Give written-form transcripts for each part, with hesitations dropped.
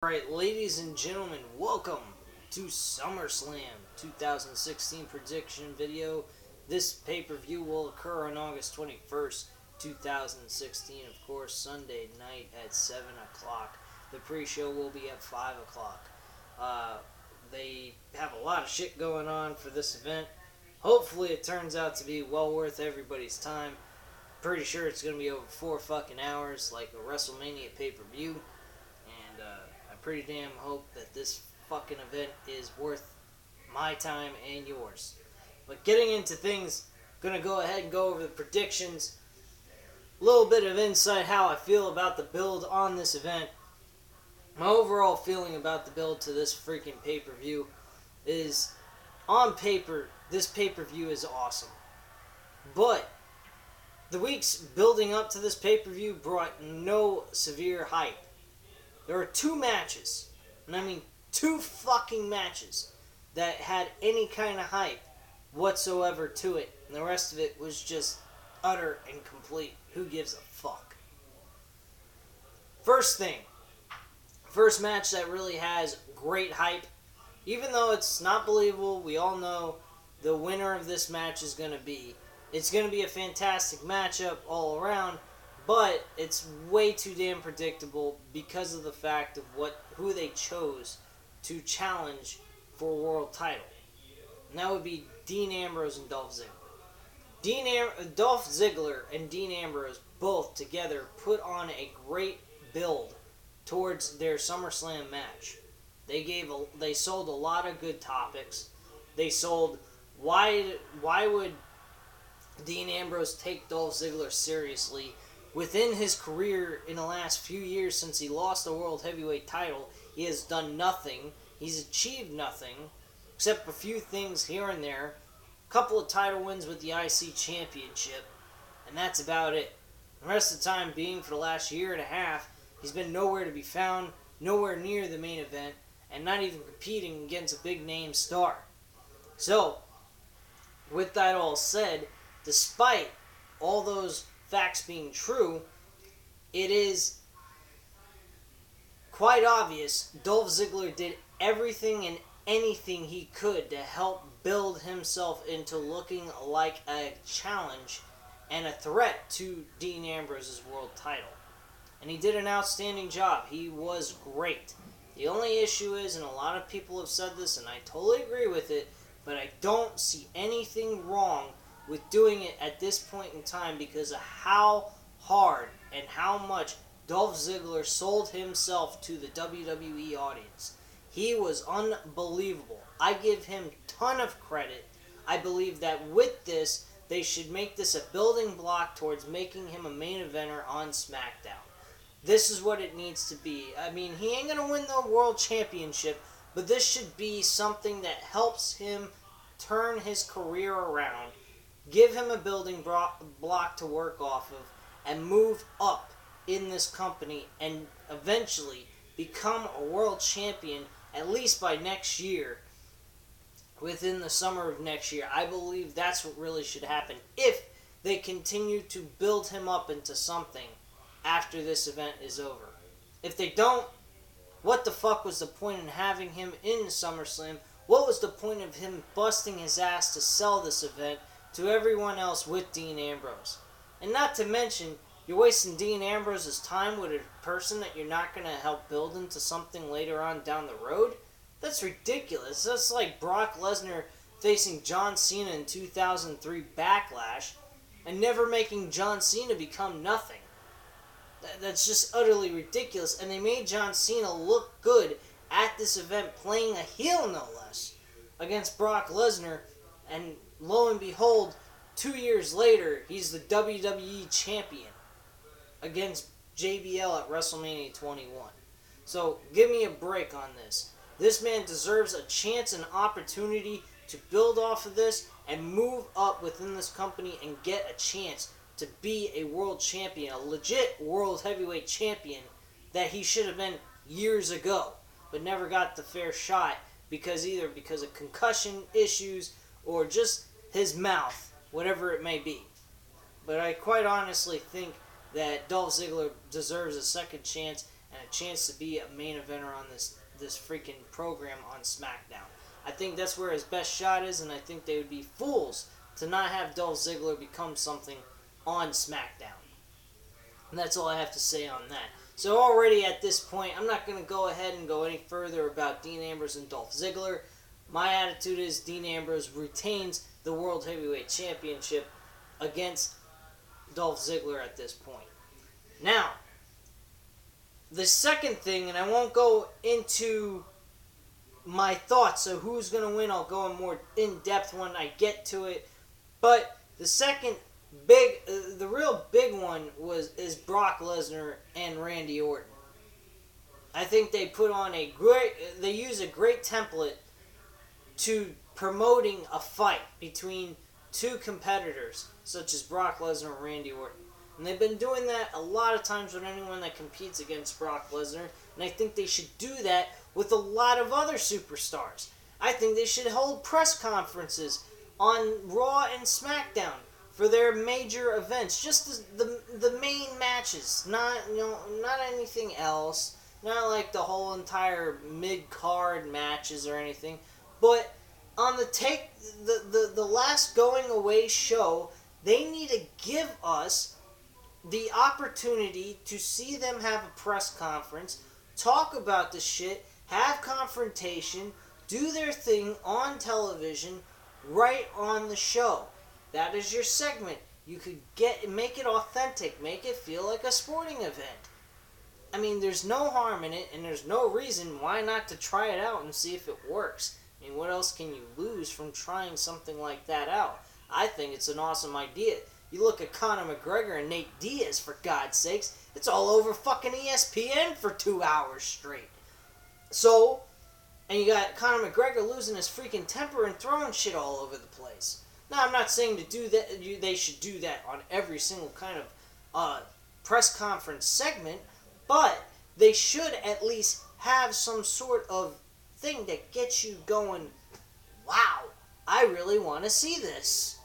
Alright, ladies and gentlemen, welcome to Summerslam 2016 prediction video. This pay-per-view will occur on August 21st, 2016, of course, Sunday night at 7 o'clock. The pre-show will be at 5 o'clock. They have a lot of shit going on for this event. Hopefully it turns out to be well worth everybody's time. Pretty sure it's going to be over 4 fucking hours like a WrestleMania pay-per-view. And I pretty damn hope that this fucking event is worth my time and yours. But getting into things, gonna go ahead and go over the predictions. A little bit of insight how I feel about the build on this event. My overall feeling about the build to this freaking pay-per-view is, on paper, this pay-per-view is awesome. But the weeks building up to this pay-per-view brought no severe hype. There were two matches, and I mean two fucking matches, that had any kind of hype whatsoever to it, and the rest of it was just utter and complete. Who gives a fuck? First match that really has great hype, even though it's not believable, we all know the winner of this match is going to be. It's going to be a fantastic matchup all around. But it's way too damn predictable because of the fact of who they chose to challenge for a world title. And that would be Dean Ambrose and Dolph Ziggler. Dolph Ziggler and Dean Ambrose both together put on a great build towards their SummerSlam match. They sold a lot of good topics. They sold why would Dean Ambrose take Dolph Ziggler seriously? Within his career in the last few years since he lost the World Heavyweight title, he has done nothing. He's achieved nothing, except a few things here and there. A couple of title wins with the IC Championship, and that's about it. The rest of the time being for the last year and a half, he's been nowhere to be found, nowhere near the main event, and not even competing against a big name star. So, with that all said, despite all those facts being true, it is quite obvious Dolph Ziggler did everything and anything he could to help build himself into looking like a challenge and a threat to Dean Ambrose's world title. And he did an outstanding job. He was great. The only issue is, and a lot of people have said this, and I totally agree with it, but I don't see anything wrong with doing it at this point in time because of how hard and how much Dolph Ziggler sold himself to the WWE audience. He was unbelievable. I give him a ton of credit. I believe that with this, they should make this a building block towards making him a main eventer on SmackDown. This is what it needs to be. I mean, he ain't going to win the World Championship, but this should be something that helps him turn his career around, give him a building block to work off of, and move up in this company and eventually become a world champion at least by next year, within the summer of next year. I believe that's what really should happen if they continue to build him up into something after this event is over. If they don't, what the fuck was the point in having him in SummerSlam? What was the point of him busting his ass to sell this event to everyone else with Dean Ambrose? And not to mention, you're wasting Dean Ambrose's time with a person that you're not going to help build into something later on down the road? That's ridiculous. That's like Brock Lesnar facing John Cena in 2003 Backlash and never making John Cena become nothing. That's just utterly ridiculous. And they made John Cena look good at this event, playing a heel no less, against Brock Lesnar, and lo and behold, 2 years later, he's the WWE Champion against JBL at WrestleMania 21. So, give me a break on this. This man deserves a chance and opportunity to build off of this and move up within this company and get a chance to be a world champion, a legit world heavyweight champion that he should have been years ago, but never got the fair shot because of concussion issues or just his mouth, whatever it may be. But I quite honestly think that Dolph Ziggler deserves a second chance and a chance to be a main eventer on this freaking program on SmackDown. I think that's where his best shot is, and I think they would be fools to not have Dolph Ziggler become something on SmackDown. And that's all I have to say on that. So already at this point, I'm not going to go ahead and go any further about Dean Ambrose and Dolph Ziggler. My attitude is Dean Ambrose retains the World Heavyweight Championship against Dolph Ziggler at this point. Now, the second thing, and I won't go into my thoughts of who's going to win. I'll go in more in-depth when I get to it. But the second the real big one is Brock Lesnar and Randy Orton. I think they use a great template to promoting a fight between two competitors, such as Brock Lesnar and Randy Orton. And they've been doing that a lot of times with anyone that competes against Brock Lesnar, and I think they should do that with a lot of other superstars. I think they should hold press conferences on Raw and SmackDown for their major events, just the main matches, not anything else, not like the whole entire mid-card matches or anything, but on the last going away show, they need to give us the opportunity to see them have a press conference, talk about the shit, have confrontation, do their thing on television, right on the show. That is your segment. You could make it authentic, make it feel like a sporting event. I mean, there's no harm in it, and there's no reason why not to try it out and see if it works. I mean, what else can you lose from trying something like that out? I think it's an awesome idea. You look at Conor McGregor and Nate Diaz, for God's sakes, it's all over fucking ESPN for 2 hours straight. So, and you got Conor McGregor losing his freaking temper and throwing shit all over the place. Now, I'm not saying to do that. They should do that on every single kind of press conference segment, but they should at least have some sort of thing that gets you going, wow, I really want to see this.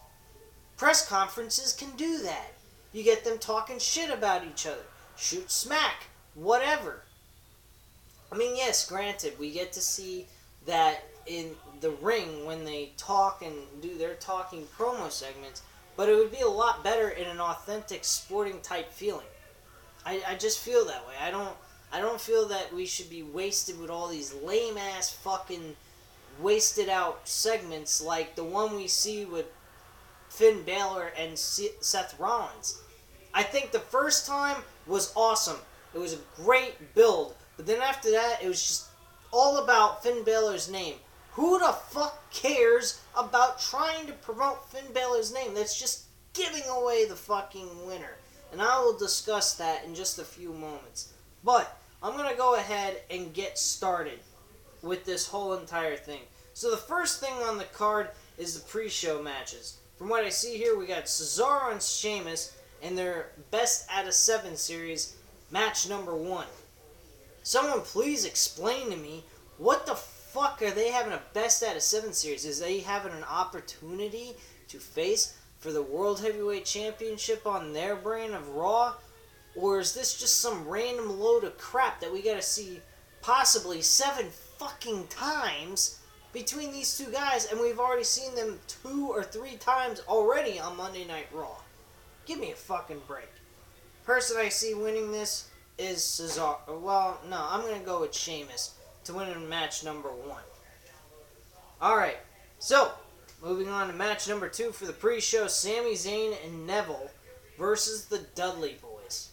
Press conferences can do that. You get them talking shit about each other, shoot smack, whatever. I mean, yes, granted, we get to see that in the ring when they talk and do their talking promo segments, but it would be a lot better in an authentic sporting type feeling. I just feel that way. I don't feel that we should be wasted with all these lame ass fucking wasted out segments like the one we see with Finn Balor and Seth Rollins. I think the first time was awesome. It was a great build, but then after that it was just all about Finn Balor's name. Who the fuck cares about trying to promote Finn Balor's name? That's just giving away the fucking winner. And I will discuss that in just a few moments. But I'm going to go ahead and get started with this whole entire thing. So the first thing on the card is the pre-show matches. From what I see here, we got Cesaro and Sheamus in their Best Out of 7 series, match number 1. Someone please explain to me, what the fuck are they having a Best Out of 7 series? Is they having an opportunity to face for the World Heavyweight Championship on their brand of Raw? Or is this just some random load of crap that we gotta see possibly 7 fucking times between these two guys, and we've already seen them 2 or 3 times already on Monday Night Raw? Give me a fucking break. Person I see winning this is Cesaro. Well, no, I'm going to go with Sheamus to win in match number 1. Alright, so, moving on to match number 2 for the pre-show, Sami Zayn and Neville versus the Dudley Boys.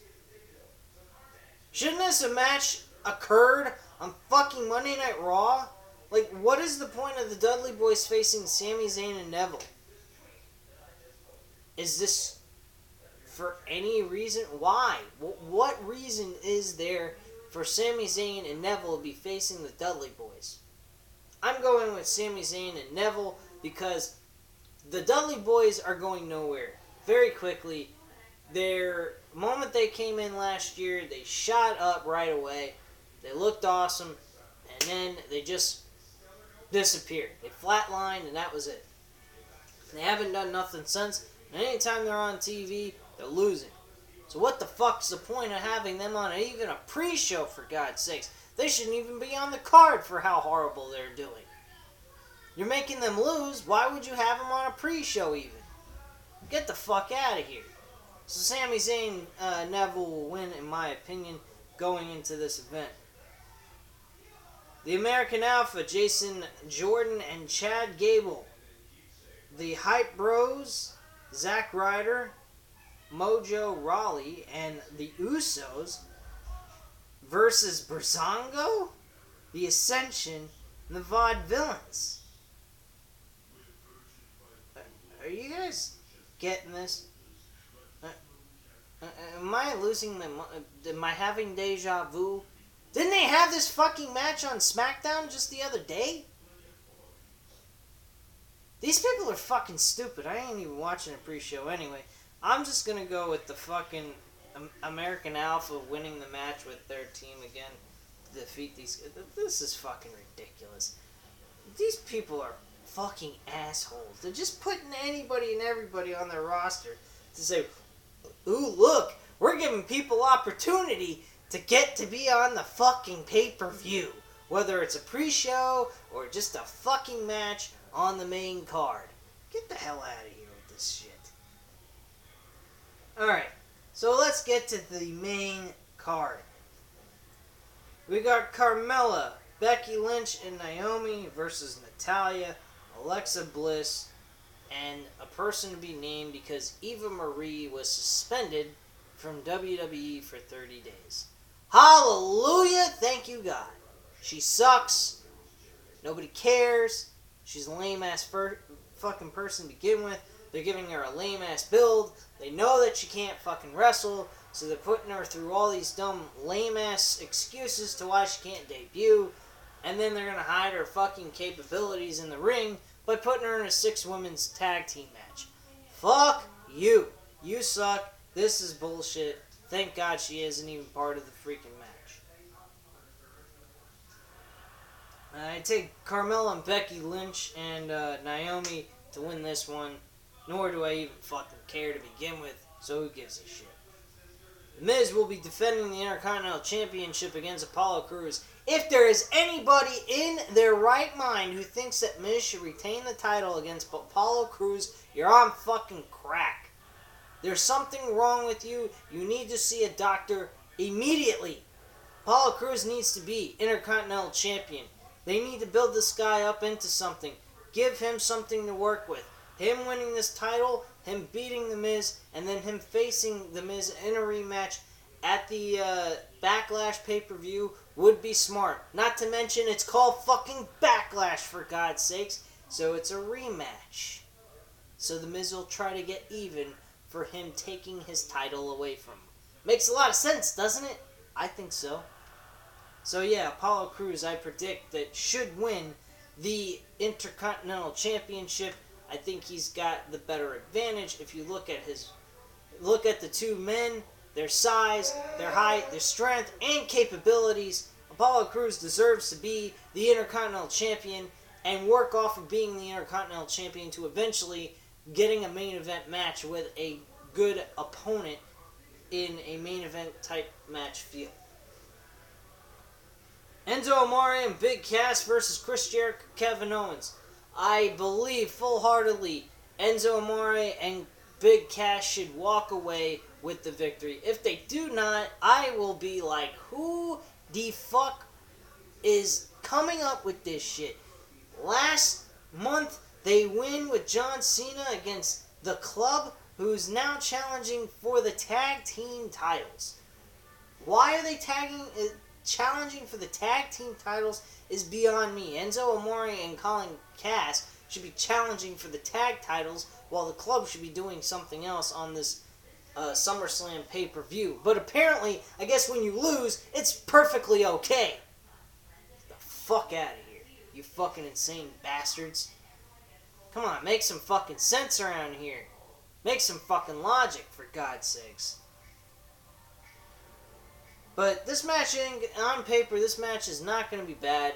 Shouldn't this match occurred on fucking Monday Night Raw? Like, what is the point of the Dudley Boys facing Sami Zayn and Neville? Is this for any reason? Why? What reason is there for Sami Zayn and Neville to be facing the Dudley Boys? I'm going with Sami Zayn and Neville because the Dudley Boys are going nowhere very quickly. Their moment they came in last year, they shot up right away. They looked awesome, and then they just disappeared. They flatlined, and that was it. They haven't done nothing since. And anytime they're on TV, they're losing. So what the fuck's the point of having them on even a pre-show, for God's sakes? They shouldn't even be on the card for how horrible they're doing. You're making them lose. Why would you have them on a pre-show even? Get the fuck out of here. So Sami Zayn, Neville will win, in my opinion, going into this event. The American Alpha, Jason Jordan and Chad Gable. The Hype Bros, Zack Ryder, Mojo Rawley, and the Usos versus Breezango, the Ascension, and the Vaudevillains. Are you guys getting this? Am I losing my... Am I having deja vu? Didn't they have this fucking match on SmackDown just the other day? These people are fucking stupid. I ain't even watching a pre-show anyway. I'm just gonna go with the fucking American Alpha winning the match with their team again to defeat these... This is fucking ridiculous. These people are fucking assholes. They're just putting anybody and everybody on their roster to say, ooh, look, we're giving people opportunity to get to be on the fucking pay-per-view. Whether it's a pre-show or just a fucking match on the main card. Get the hell out of here with this shit. Alright, so let's get to the main card. We got Carmella, Becky Lynch, and Naomi versus Natalya, Alexa Bliss, and a person to be named because Eva Marie was suspended from WWE for 30 days. Hallelujah! Thank you, God. She sucks. Nobody cares. She's a lame-ass fucking person to begin with. They're giving her a lame-ass build. They know that she can't fucking wrestle, so they're putting her through all these dumb, lame-ass excuses to why she can't debut. And then they're gonna hide her fucking capabilities in the ring by putting her in a 6-women's tag team match. Fuck you. You suck. This is bullshit. Thank God she isn't even part of the freaking match. I take Carmella and Becky Lynch and Naomi to win this one. Nor do I even fucking care to begin with, so who gives a shit. The Miz will be defending the Intercontinental Championship against Apollo Crews. If there is anybody in their right mind who thinks that Miz should retain the title against Apollo Crews, you're on fucking crack. There's something wrong with you. You need to see a doctor immediately. Apollo Crews needs to be Intercontinental Champion. They need to build this guy up into something. Give him something to work with. Him winning this title, him beating The Miz, and then him facing The Miz in a rematch at the Backlash pay-per-view would be smart. Not to mention, it's called fucking Backlash, for God's sakes. So it's a rematch. So The Miz will try to get even for him taking his title away from him. Makes a lot of sense, doesn't it? I think so. So yeah, Apollo Crews, I predict that should win the Intercontinental Championship. I think he's got the better advantage. If you look at the two men, their size, their height, their strength, and capabilities, Apollo Crews deserves to be the Intercontinental Champion and work off of being the Intercontinental Champion to eventually getting a main event match with a good opponent in a main event type match feel. Enzo Amore and Big Cass versus Chris Jericho, Kevin Owens. I believe full-heartedly Enzo Amore and Big Cass should walk away with the victory. If they do not, I will be like, who the fuck is coming up with this shit? Last month, they win with John Cena against The Club, who's now challenging for the tag team titles. Why are they challenging for the tag team titles is beyond me. Enzo Amore and Colin Cass should be challenging for the tag titles, while the Club should be doing something else on this Summerslam pay-per-view. But apparently, I guess when you lose, it's perfectly okay. Get the fuck out of here, you fucking insane bastards. Come on, make some fucking sense around here. Make some fucking logic, for God's sakes. But this match, on paper, this match is not going to be bad.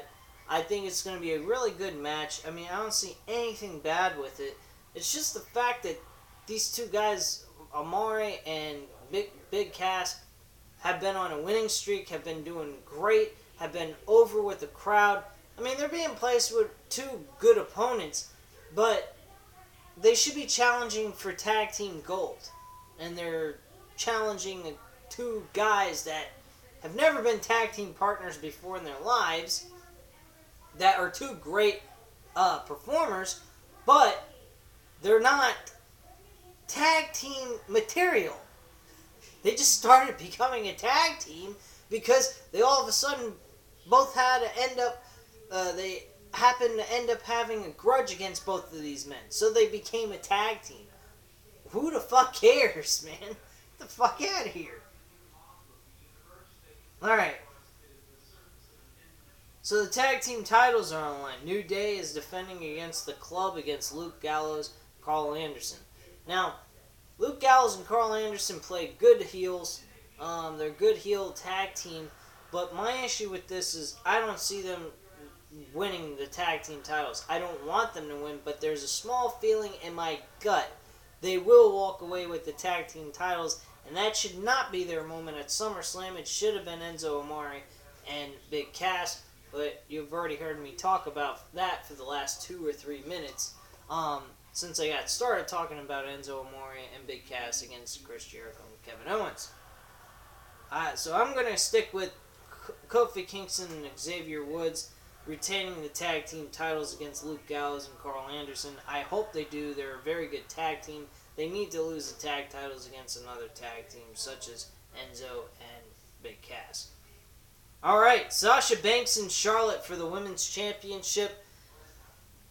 I think it's going to be a really good match. I mean, I don't see anything bad with it. It's just the fact that these two guys, Amore and Big Cass have been on a winning streak, have been doing great, have been over with the crowd. I mean, they're being placed with two good opponents, but they should be challenging for tag team gold. And they're challenging two guys that have never been tag team partners before in their lives, that are two great performers, but they're not tag team material. They just started becoming a tag team because they all of a sudden both had to end up, they happened to end up having a grudge against both of these men. So they became a tag team. Who the fuck cares, man? Get the fuck out of here. Alright. So the tag team titles are on the line. New Day is defending against the Club against Luke Gallows, Carl Anderson. Now, Luke Gallows and Carl Anderson play good heels. They're good heel tag team. But my issue with this is I don't see them winning the tag team titles. I don't want them to win, but there's a small feeling in my gut they will walk away with the tag team titles, and that should not be their moment at SummerSlam. It should have been Enzo Amore and Big Cass, but you've already heard me talk about that for the last 2 or 3 minutes since I got started talking about Enzo Amore and Big Cass against Chris Jericho and Kevin Owens. So I'm going to stick with Kofi Kingston and Xavier Woods retaining the tag team titles against Luke Gallows and Carl Anderson. I hope they do. They're a very good tag team. They need to lose the tag titles against another tag team such as Enzo and Big Cass. Alright, Sasha Banks and Charlotte for the Women's Championship.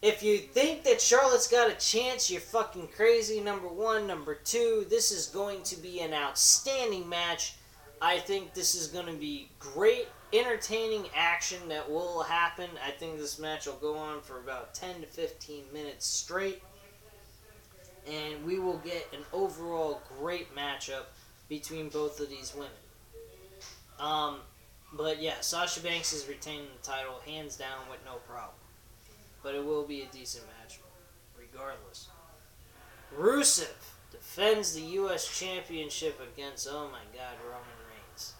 If you think that Charlotte's got a chance, you're fucking crazy, number one. Number two, this is going to be an outstanding match. I think this is going to be great, entertaining action that will happen. I think this match will go on for about 10 to 15 minutes straight. And we will get an overall great matchup between both of these women. But yeah, Sasha Banks is retaining the title hands down with no problem. But it will be a decent match regardless. Rusev defends the U.S. Championship against, oh my god, Roman Reigns.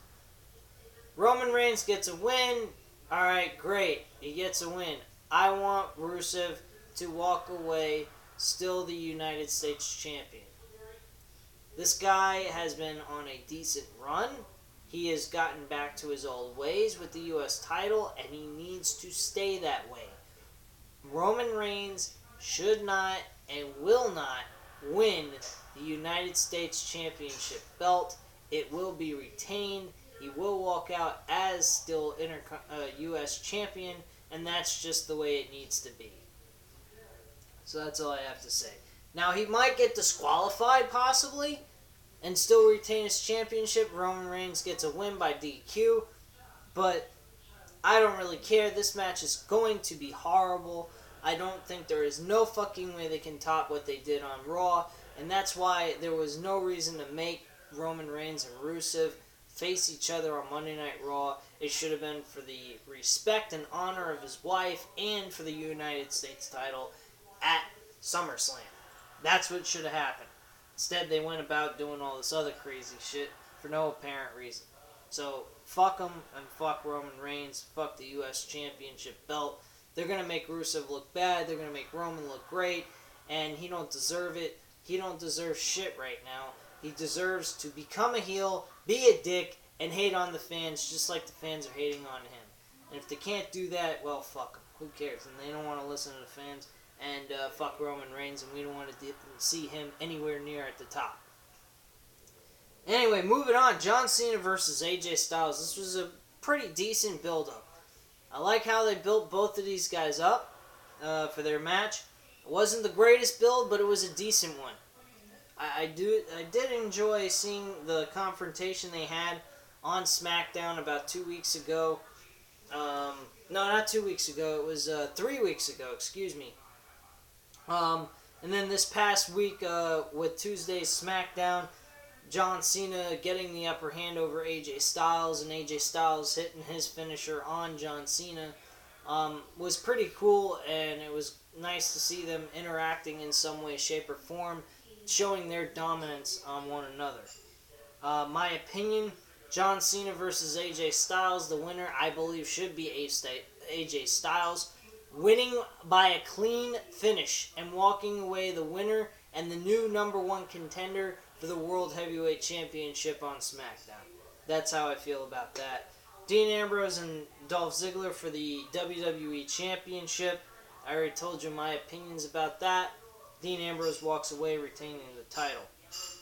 Roman Reigns gets a win. Alright, great. He gets a win. I want Rusev to walk away still the United States Champion. This guy has been on a decent run. He has gotten back to his old ways with the U.S. title, and he needs to stay that way. Roman Reigns should not and will not win the United States Championship belt. It will be retained. He will walk out as still U.S. Champion, and that's just the way it needs to be. So that's all I have to say. Now, he might get disqualified, possibly, and still retain his championship. Roman Reigns gets a win by DQ, but I don't really care. This match is going to be horrible. I don't think there is no fucking way they can top what they did on Raw, and that's why there was no reason to make Roman Reigns and Rusev face each other on Monday Night Raw. It should have been for the respect and honor of his wife and for the United States title at SummerSlam. That's what should have happened. Instead, they went about doing all this other crazy shit for no apparent reason. So, fuck them and fuck Roman Reigns. Fuck the U.S. Championship belt. They're going to make Rusev look bad. They're going to make Roman look great. And he don't deserve it. He don't deserve shit right now. He deserves to become a heel, be a dick, and hate on the fans just like the fans are hating on him. And if they can't do that, well, fuck them. Who cares? And they don't want to listen to the fans. And fuck Roman Reigns, and we don't want to see him anywhere near at the top. Anyway, moving on. John Cena versus AJ Styles. This was a pretty decent build-up. I like how they built both of these guys up for their match. It wasn't the greatest build, but it was a decent one. I did enjoy seeing the confrontation they had on SmackDown about 2 weeks ago. No, not 2 weeks ago. It was 3 weeks ago, excuse me. And then this past week with Tuesday's SmackDown, John Cena getting the upper hand over AJ Styles and AJ Styles hitting his finisher on John Cena was pretty cool, and it was nice to see them interacting in some way, shape, or form, showing their dominance on one another. My opinion, John Cena versus AJ Styles. The winner, I believe, should be AJ Styles. Winning by a clean finish and walking away the winner and the new number one contender for the World Heavyweight Championship on SmackDown. That's how I feel about that. Dean Ambrose and Dolph Ziggler for the WWE Championship. I already told you my opinions about that. Dean Ambrose walks away retaining the title.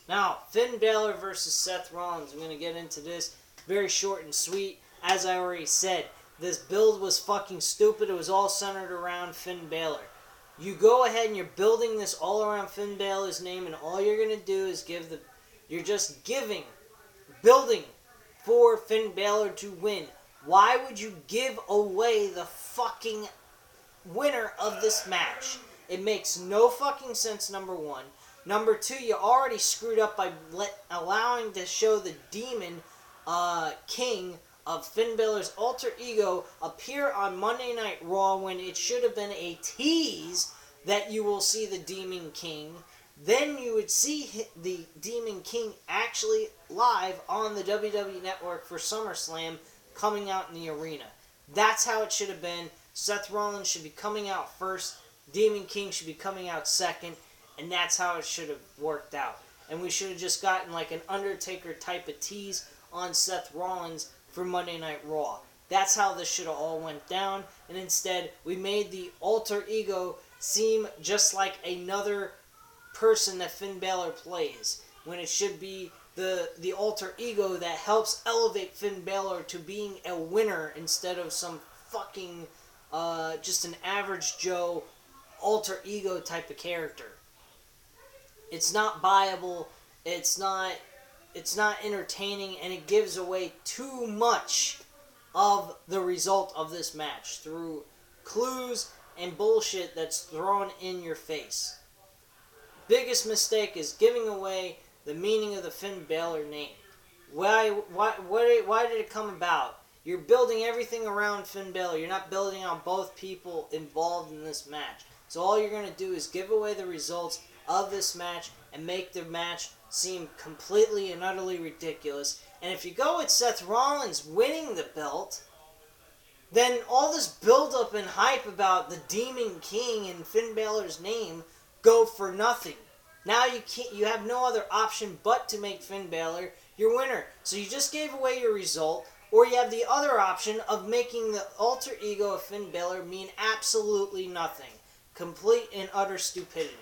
Now, Finn Balor versus Seth Rollins. I'm going to get into this very short and sweet. As I already said, this build was fucking stupid. It was all centered around Finn Balor. You go ahead and you're building this all around Finn Balor's name, and all you're going to do is building for Finn Balor to win. Why would you give away the fucking winner of this match? It makes no fucking sense, number one. Number two, you already screwed up by allowing to show the Demon King of Finn Balor's alter ego appear on Monday Night Raw when it should have been a tease that you will see the Demon King. Then you would see the Demon King actually live on the WWE Network for SummerSlam coming out in the arena. That's how it should have been. Seth Rollins should be coming out first. Demon King should be coming out second. And that's how it should have worked out. And we should have just gotten like an Undertaker type of tease on Seth Rollins for Monday Night Raw. That's how this should have all went down. And instead, we made the alter ego seem just like another person that Finn Balor plays, when it should be the alter ego that helps elevate Finn Balor to being a winner instead of some fucking just an average Joe alter ego type of character. It's not viable, it's not entertaining, and it gives away too much of the result of this match through clues and bullshit that's thrown in your face. Biggest mistake is giving away the meaning of the Finn Balor name. Why did it come about? You're building everything around Finn Balor. You're not building on both people involved in this match. So all you're going to do is give away the results of this match and make the match seem completely and utterly ridiculous. And if you go with Seth Rollins winning the belt, then all this build-up and hype about the Demon King and Finn Balor's name go for nothing. Now you have no other option but to make Finn Balor your winner. So you just gave away your result, or you have the other option of making the alter ego of Finn Balor mean absolutely nothing. Complete and utter stupidity.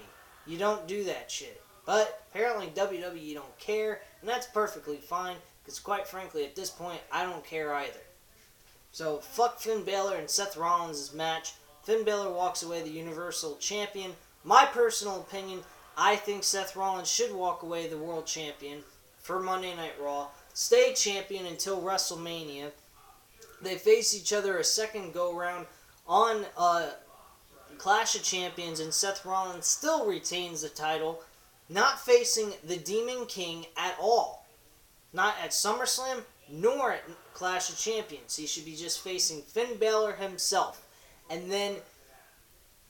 You don't do that shit. But apparently WWE don't care, and that's perfectly fine, because quite frankly at this point I don't care either. So fuck Finn Balor and Seth Rollins' match. Finn Balor walks away the Universal Champion. My personal opinion, I think Seth Rollins should walk away the World Champion for Monday Night Raw. Stay champion until WrestleMania. They face each other a second go-round on Clash of Champions, and Seth Rollins still retains the title, not facing the Demon King at all. Not at SummerSlam, nor at Clash of Champions. He should be just facing Finn Balor himself. And then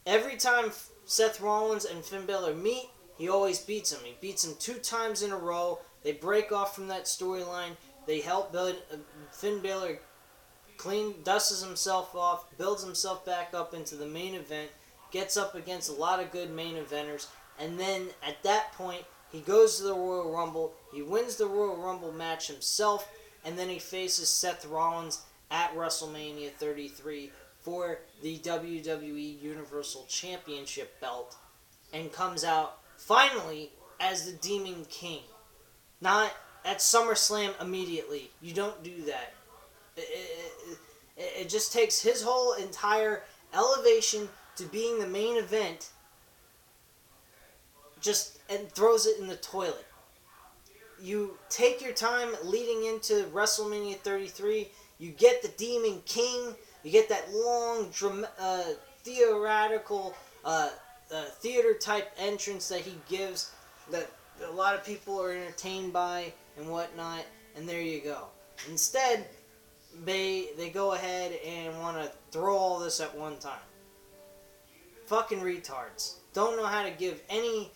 every time Seth Rollins and Finn Balor meet, he always beats him. He beats him 2 times in a row. They break off from that storyline. They help build Finn Balor dusts himself off, builds himself back up into the main event, gets up against a lot of good main eventers, and then at that point, he goes to the Royal Rumble, he wins the Royal Rumble match himself, and then he faces Seth Rollins at WrestleMania 33 for the WWE Universal Championship belt, and comes out finally as the Demon King. Not at SummerSlam immediately. You don't do that. It just takes his whole entire elevation to being the main event and throws it in the toilet. You take your time leading into WrestleMania 33. You get the Demon King. You get that long, theoretical, theater-type entrance that he gives that a lot of people are entertained by and whatnot, and there you go. Instead, they go ahead and want to throw all this at one time. Fucking retards. Don't know how to give any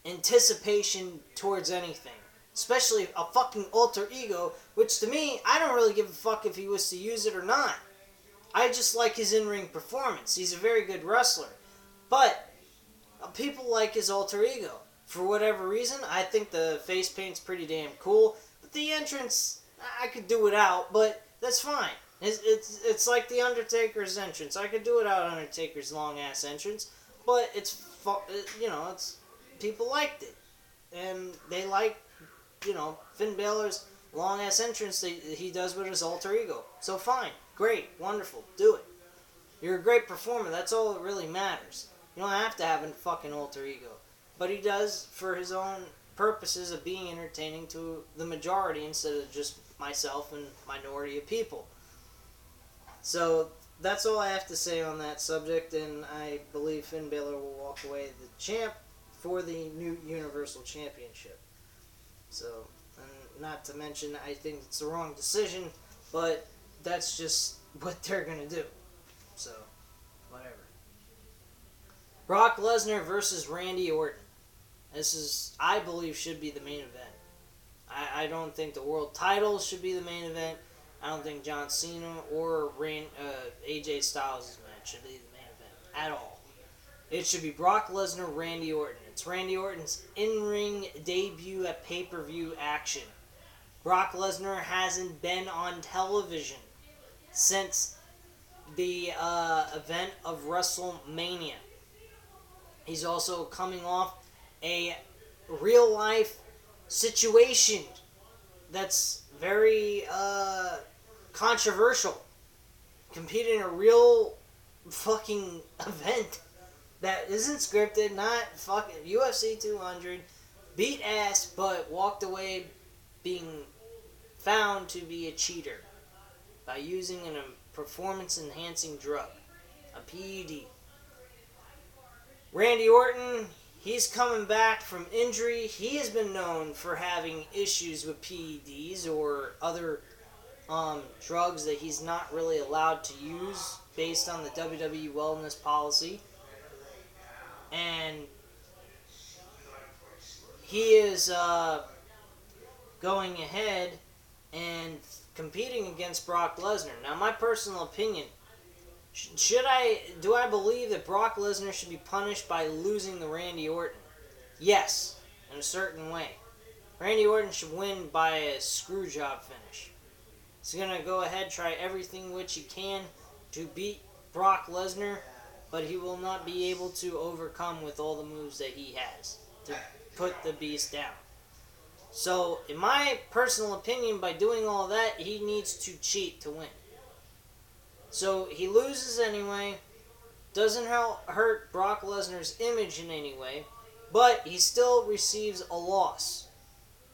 anticipation towards anything. Especially a fucking alter ego, which to me, I don't really give a fuck if he was to use it or not. I just like his in-ring performance. He's a very good wrestler. But people like his alter ego. For whatever reason, I think the face paint's pretty damn cool. But the entrance, I could do without, but that's fine. It's like the Undertaker's entrance. I could do without Undertaker's long-ass entrance, but it's people liked it. And they like, Finn Balor's long-ass entrance that he does with his alter ego. So fine, great, wonderful, do it. You're a great performer, that's all that really matters. You don't have to have a fucking alter ego. But he does for his own purposes of being entertaining to the majority instead of just myself and minority of people. So that's all I have to say on that subject, and I believe Finn Balor will walk away the champ for the new Universal Championship. So, and not to mention, I think it's the wrong decision, but that's just what they're going to do. So, whatever. Brock Lesnar versus Randy Orton. This is, I believe, should be the main event. I don't think the world title should be the main event. I don't think John Cena or AJ Styles' match should be the main event at all. It should be Brock Lesnar, Randy Orton. It's Randy Orton's in-ring debut at pay-per-view action. Brock Lesnar hasn't been on television since the event of WrestleMania. He's also coming off a real-life situation that's very controversial. Competing in a real fucking event that isn't scripted, not fucking UFC 200, beat ass, but walked away being found to be a cheater by using a performance-enhancing drug, a PED. Randy Orton, he's coming back from injury. He has been known for having issues with PEDs or other drugs that he's not really allowed to use based on the WWE wellness policy. And he is going ahead and competing against Brock Lesnar. Now, my personal opinion, do I believe that Brock Lesnar should be punished by losing to Randy Orton? Yes, in a certain way. Randy Orton should win by a screwjob finish. He's going to go ahead, try everything which he can to beat Brock Lesnar, but he will not be able to overcome with all the moves that he has to put the beast down. So, in my personal opinion, by doing all that, he needs to cheat to win. So, he loses anyway, doesn't hurt Brock Lesnar's image in any way, but he still receives a loss,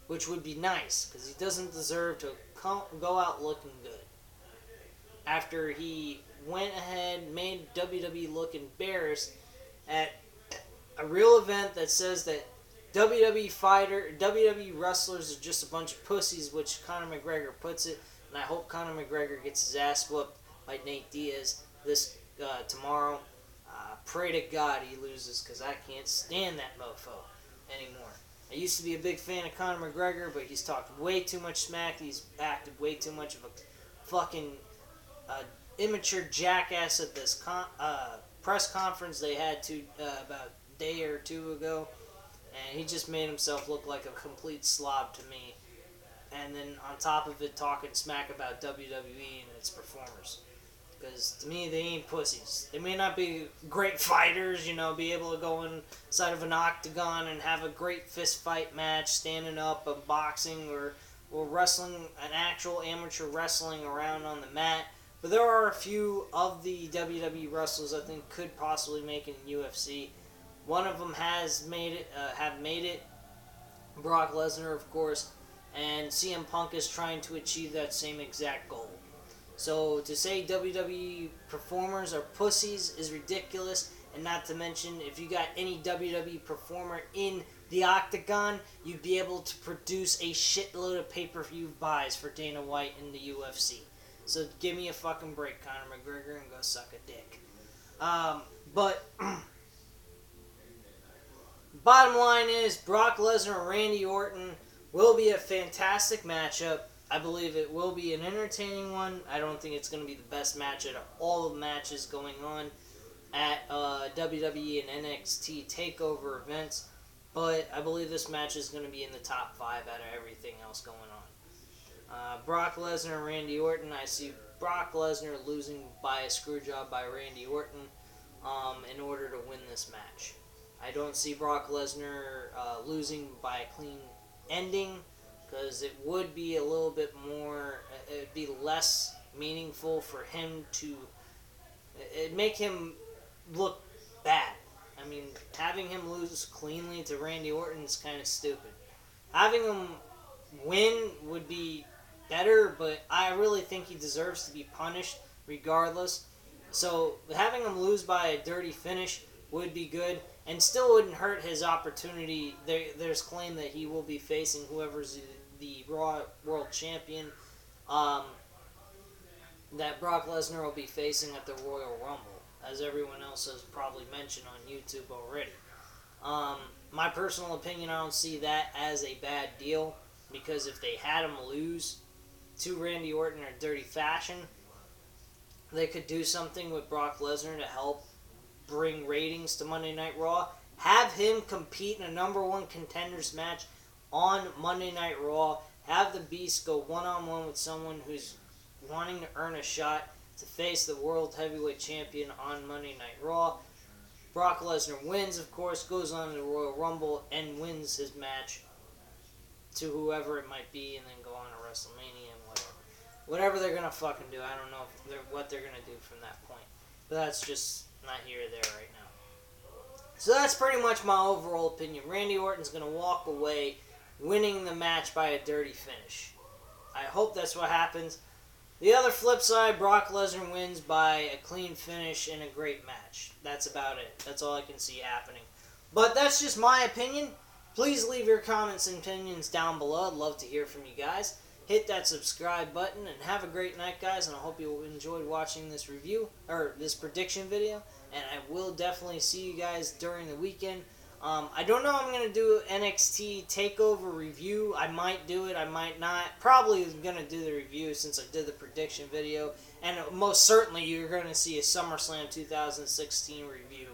which would be nice, because he doesn't deserve to go out looking good. After he went ahead, made WWE look embarrassed at a real event that says that WWE wrestlers are just a bunch of pussies, which Conor McGregor puts it, and I hope Conor McGregor gets his ass whooped by Nate Diaz tomorrow. Pray to God he loses, because I can't stand that mofo anymore. I used to be a big fan of Conor McGregor, but he's talked way too much smack. He's acted way too much of a fucking immature jackass at this press conference they had about a day or two ago. And he just made himself look like a complete slob to me. And then on top of it, talking smack about WWE and its performers. Because to me, they ain't pussies. They may not be great fighters, be able to go inside of an octagon and have a great fist fight match, standing up, boxing, or wrestling, an actual amateur wrestling around on the mat. But there are a few of the WWE wrestlers I think could possibly make it in UFC. One of them have made it. Brock Lesnar, of course, and CM Punk is trying to achieve that same exact goal. So to say WWE performers are pussies is ridiculous, and not to mention, if you got any WWE performer in the octagon, you'd be able to produce a shitload of pay-per-view buys for Dana White in the UFC. So give me a fucking break, Conor McGregor, and go suck a dick. But Bottom line is, Brock Lesnar and Randy Orton will be a fantastic matchup. I believe it will be an entertaining one. I don't think it's going to be the best match out of all the matches going on at WWE and NXT TakeOver events. But I believe this match is going to be in the top 5 out of everything else going on. Brock Lesnar and Randy Orton. I see Brock Lesnar losing by a screwjob by Randy Orton in order to win this match. I don't see Brock Lesnar losing by a clean ending, because it would be a little bit more, it would be less meaningful for him to, it'd make him look bad. I mean, having him lose cleanly to Randy Orton is kind of stupid. Having him win would be better, but I really think he deserves to be punished regardless. So having him lose by a dirty finish would be good, and still wouldn't hurt his opportunity. There's claim that he will be facing whoever's the Raw World Champion, that Brock Lesnar will be facing at the Royal Rumble, as everyone else has probably mentioned on YouTube already. My personal opinion, I don't see that as a bad deal, because if they had him lose to Randy Orton in a dirty fashion, they could do something with Brock Lesnar to help bring ratings to Monday Night Raw. Have him compete in a number 1 contenders match on Monday Night Raw. Have the Beast go one-on-one with someone who's wanting to earn a shot to face the World Heavyweight Champion on Monday Night Raw. Brock Lesnar wins, of course, goes on to the Royal Rumble and wins his match to whoever it might be, and then go on to WrestleMania and whatever. Whatever they're going to fucking do. I don't know what they're going to do from that point. But that's just not here or there right now. So that's pretty much my overall opinion. Randy Orton's going to walk away winning the match by a dirty finish. I hope that's what happens. The other flip side, Brock Lesnar wins by a clean finish in a great match. That's about it. That's all I can see happening. But that's just my opinion. Please leave your comments and opinions down below. I'd love to hear from you guys. Hit that subscribe button, and have a great night, guys, and I hope you enjoyed watching this review, or this prediction video, and I will definitely see you guys during the weekend. I don't know if I'm going to do NXT TakeOver review. I might do it, I might not. Probably going to do the review since I did the prediction video, and most certainly you're going to see a SummerSlam 2016 review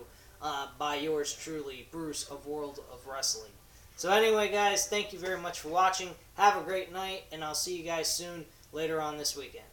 by yours truly, Bruce of World of Wrestling. So anyway, guys, thank you very much for watching. Have a great night, and I'll see you guys soon later on this weekend.